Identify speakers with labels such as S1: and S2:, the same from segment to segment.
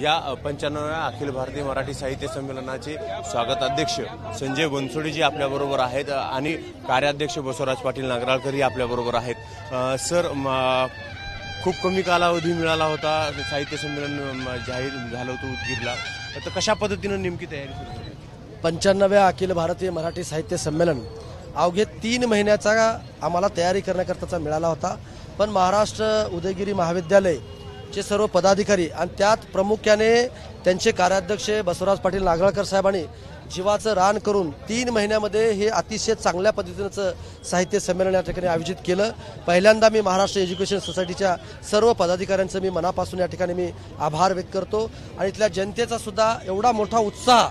S1: या 95व्या अखिल भारतीय मराठी साहित्य संमेलनाचे स्वागत अध्यक्ष संजय बनसोडेजी आपल्याबरोबर आहेत आणि कार्याध्यक्ष बसवराज पाटील नागराळकरही आपल्याबरोबर आहेत। सर, खूप कमी कालावधी मिळाला होता, साहित्य संमेलन जाहीर झालं होतं उदगीरला, तर कशा पद्धतीनं नेमकी तयारी सुरू होती?
S2: 95व्या अखिल भारतीय मराठी साहित्य संमेलन अवघे 3 महिन्याचा आम्हाला तयारी करण्याकरताचा मिळाला होता। पण महाराष्ट्र उदयगिरी महाविद्यालय चे सर्व पदाधिकारी आणि त्यात प्रामुख्याने त्यांचे कार्याध्यक्ष बसवराज पाटील नागराळकर साहेबांनी जीवाचं रान करून 3 महिन्यामध्ये हे अतिशय चांगल्या पद्धतीचं साहित्य संमेलन या ठिकाणी आयोजित केलं। पहिल्यांदा मी महाराष्ट्र एज्युकेशन सोसायटीच्या सर्व पदाधिकाऱ्यांचं मी मनापासून या ठिकाणी मी आभार व्यक्त करतो आणि इथल्या जनतेचा सुद्धा एवढा मोठा उत्साह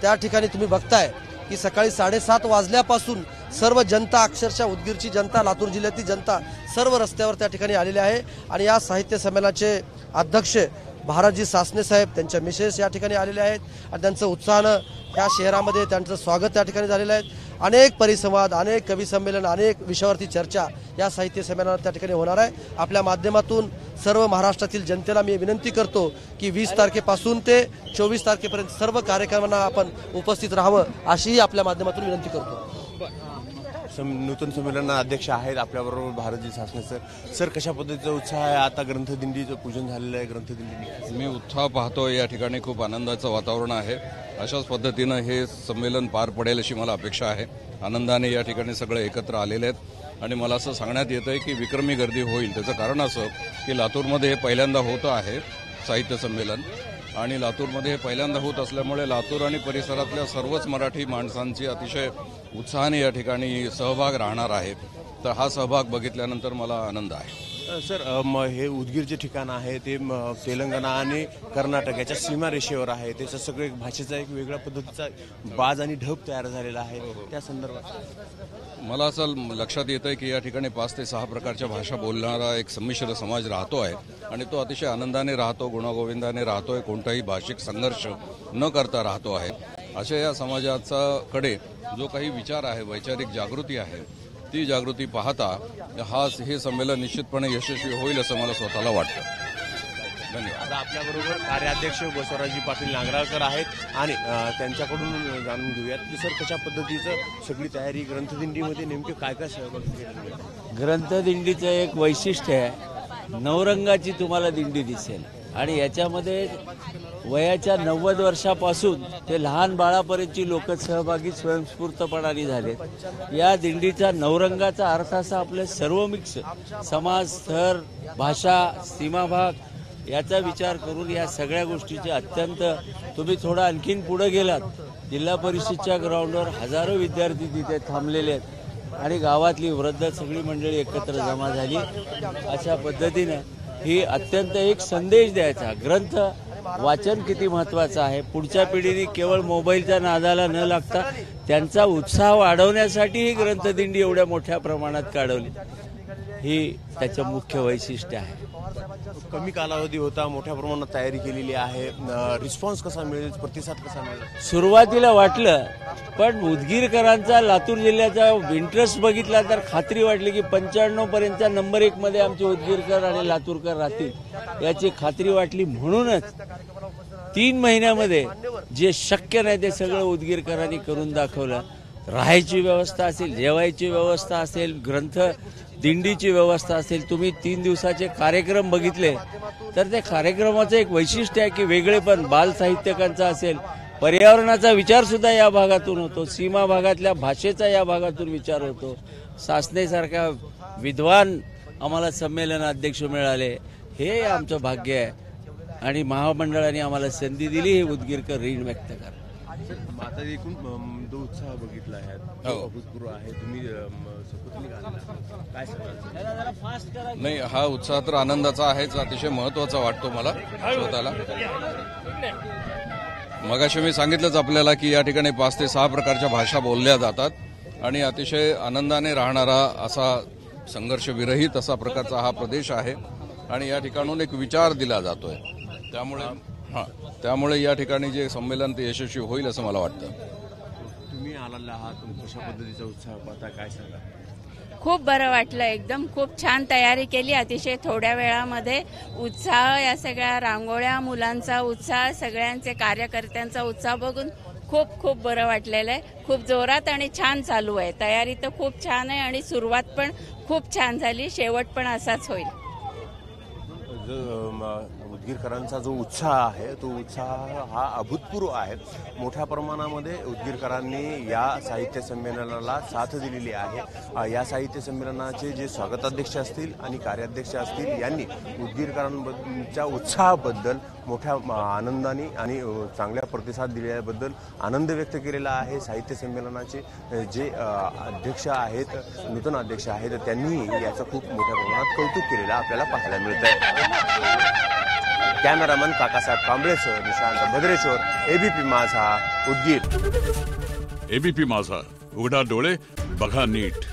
S2: त्या ठिकाणी तुम्ही बघताय की सकाळी 7:30 वाजल्यापासून सर्व जनता, अक्षरशः उदगीरची जनता, लातूर जिल्ह्यातील जनता सर्व रस्त्यावर त्या ठिकाणी आलेले आहे। आणि या साहित्य संमेलनाचे अध्यक्ष भारतजी सासने साहेब, त्यांच्या मिसेस या ठिकाणी आलेले आहेत आणि त्यांचं उत्साहानं या शहरामध्ये त्यांचं स्वागत त्या ठिकाणी झालेलं आहे। अनेक परिसंवाद, अनेक कवी संमेलन, अनेक विषयावरती चर्चा या साहित्य संमेलनात त्या ठिकाणी होणार आहे। आपल्या माध्यमातून सर्व महाराष्ट्रातील जनतेला मी विनंती करतो की 20 तारखेपासून ते 24 तारखेपर्यंत सर्व कार्यक्रमांना आपण उपस्थित राहावं अशीही आपल्या माध्यमातून विनंती करतो।
S1: नूतन संमेलना अध्यक्ष आहेत आपल्याबरोबर भारतजी सासने सर। सर, कशा पद्धतीचा उत्साह आहे? आता ग्रंथदिंडीचं पूजन झालेलं आहे, ग्रंथदिंडी
S3: मी उत्साह पाहतो, या ठिकाणी खूप आनंदाचं वातावरण आहे। अशाच पद्धतीनं हे संमेलन पार पडेल अशी मला अपेक्षा आहे। आनंदाने या ठिकाणी सगळे एकत्र आलेले आहेत आणि मला असं सांगण्यात येतं आहे की विक्रमी गर्दी होईल। त्याचं कारण असं की लातूरमध्ये हे पहिल्यांदा होतं आहे साहित्य संमेलन आणि लातूरमध्ये हे पहिल्यांदा होत असल्यामुळे लातूर आणि परिसरातल्या सर्वच मराठी माणसांची अतिशय उत्साहाने या ठिकाणी सहभाग राहणार आहे। तर हा सहभाग बघितल्यानंतर मला आनंद आहे।
S1: सर, हे उदगीरचे ठिकाण आहे ते तेलंगणा आणि कर्नाटक याच्या सीमारेषेवर आहे। त्याचं सगळं एक भाषेचा एक वेगळ्या पद्धतीचा बाज आणि ढब तयार झालेला आहे। त्या संदर्भात
S3: मला असं लक्षात येतं आहे की या ठिकाणी 5 ते 6 प्रकारच्या भाषा बोलणारा एक संमिश्र समाज राहतो आहे आणि तो अतिशय आनंदाने राहतो, गुणागोविंदाने राहतोय, कोणताही भाषिक संघर्ष न करता राहतो आहे। अशा या समाजाचा कडे जो काही विचार आहे, वैचारिक जागृती आहे, ती जागृती पाहता हे संमेलन निश्चितपणे यशस्वी होईल असं मला स्वतःला वाटतं। धन्यवाद।
S1: आता आपल्याबरोबर कार्याध्यक्ष बसवराजजी पाटील नागराळकर आहेत आणि त्यांच्याकडून जाणून घेऊयात की सर, कशा पद्धतीचं सगळी तयारी, ग्रंथदिंडीमध्ये नेमके काय काय सहभाग?
S4: ग्रंथदिंडीचं एक वैशिष्ट्य आहे, नवरंगाची तुम्हाला दिंडी दिसेल आणि याच्यामध्ये वयाच्या 90 वर्षापासून ते लहान बाळापर्यंतची लोक सहभागी स्वयंस्फूर्तपणाने झालेत। या दिंडीचा नवरंगाचा अर्थ असा आपले सर्व मिक्स समाज, स्तर, भाषा, सीमाभाग याचा विचार करून या सगळ्या गोष्टीचे अत्यंत तुम्ही थोडा आणखीन पुढे गेलात, जिल्हा परिषदच्या ग्राउंडवर हजारो विद्यार्थी तिथे थांबलेले आहेत आणि गावातली वृद्ध सगळी मंडळी एकत्र जमा झाली। अशा पद्धतीनं ही अत्यंत एक संदेश द्यायचा, ग्रंथ वाचन किती महत्त्वाचं आहे, पुढच्या पिढीने केवळ मोबाईलच्या नादाला न लागता त्यांचा उत्साह वाढवण्यासाठी ही ग्रंथदिंडी एवढ्या मोठ्या प्रमाणात काढवली, ही त्याचं मुख्य वैशिष्ट्य आहे।
S1: कमी कालावधी होता, मोठ्या प्रमाणात तयारी केलेली आहे, रिस्पॉन्स कसा मिळेल, प्रतिसाद कसा मिळेल?
S4: सुरुवातीला वाटलं, पण उदगीरकरांचा, लातूर जिल्ह्याचा इंटरेस्ट बघितला तर खात्री वाटली की 95 पर्यंतच्या नंबर 1 मध्ये आमचे उदगीरकर आणि लातूरकर राहतील याची खात्री वाटली। म्हणूनच 3 महिन्यामध्ये जे शक्य नाही ते सगळं उदगीरकरांनी करून दाखवलं। राहायची व्यवस्था असेल, जेवायची व्यवस्था असेल, ग्रंथ दिंडीची व्यवस्था असेल, तुम्ही 3 दिवसाचे कार्यक्रम बघितले तर त्या कार्यक्रमाचं एक वैशिष्ट्य आहे की वेगळेपण बाल साहित्यकांचा असेल, पर्यावरणाचा विचार सुद्धा या भागातून होतो, सीमा भागातल्या भाषेचा या भागातून विचार होतो। सासनेसारखा विद्वान आम्हाला संमेलनाध्यक्ष मिळाले, हे आमचं भाग्य आहे आणि महामंडळाने आम्हाला संधी दिली, हे उदगीरकर ऋण व्यक्त करा।
S1: आता एकूण जो उत्साह बघितला आहे अभूतपूर्व आहे, तुम्ही काय सांगाल?
S3: नाही, हा उत्साह तर आनंदाचा आहेच, अतिशय महत्त्वाचा वाटतो मला स्वतःला। मगाशी मी सांगितलंच आपल्याला की या ठिकाणी 5 ते 6 प्रकारच्या भाषा बोलल्या जातात आणि अतिशय आनंदाने राहणारा असा संघर्ष विरहित असा प्रकारचा हा प्रदेश आहे आणि या ठिकाणून एक विचार दिला जातोय। त्यामुळे या ठिकाणी जे संमेलन ते यशस्वी होईल असं मला वाटतं।
S1: तुम्ही आलेला आहात, कशा पद्धतीचा उत्साह पाहता, काय सांगा?
S5: खूप बरं वाटलं. एकदम खूप छान तयारी केली. अतिशय थोड्या वेळामध्ये उत्साह, या सगळ्या रांगोळ्या, मुलांचा उत्साह, सगळ्यांचे कार्यकर्त्यांचा उत्साह बघून खूप खूप बरं वाटलेलं आहे. खूप जोरात आणि छान चालू आहे. तयारी तर खूप छान आहे आणि सुरुवात पण खूप छान झाली. शेवट पण असाच होईल.
S1: उदगीरकरांचा जो उत्साह आहे तो उत्साह हा अभूतपूर्व आहे. मोठ्या प्रमाणामध्ये उदगीरकरांनी या साहित्य संमेलनाला साथ दिलेली आहे. या साहित्य संमेलनाचे जे स्वागताध्यक्ष असतील आणि कार्याध्यक्ष असतील यांनी उदगीरकरांच्या उत्साहाबद्दल मोठ्या आनंदाने आणि चांगल्या प्रतिसाद दिल्याबद्दल आनंद व्यक्त केलेला आहे. साहित्य संमेलनाचे जे अध्यक्ष आहेत, नूतन अध्यक्ष आहेत, त्यांनी याचं खूप मोठ्या प्रमाणात कौतुक केलेलं आपल्याला पाहायला मिळत आहे. कॅमेरामन काकासाहेब कांबळेसह निशांत भद्रेश्वर, एबीपी माझा, उदगीर.
S6: एबीपी माझा, उघडा डोळे बघा नीट.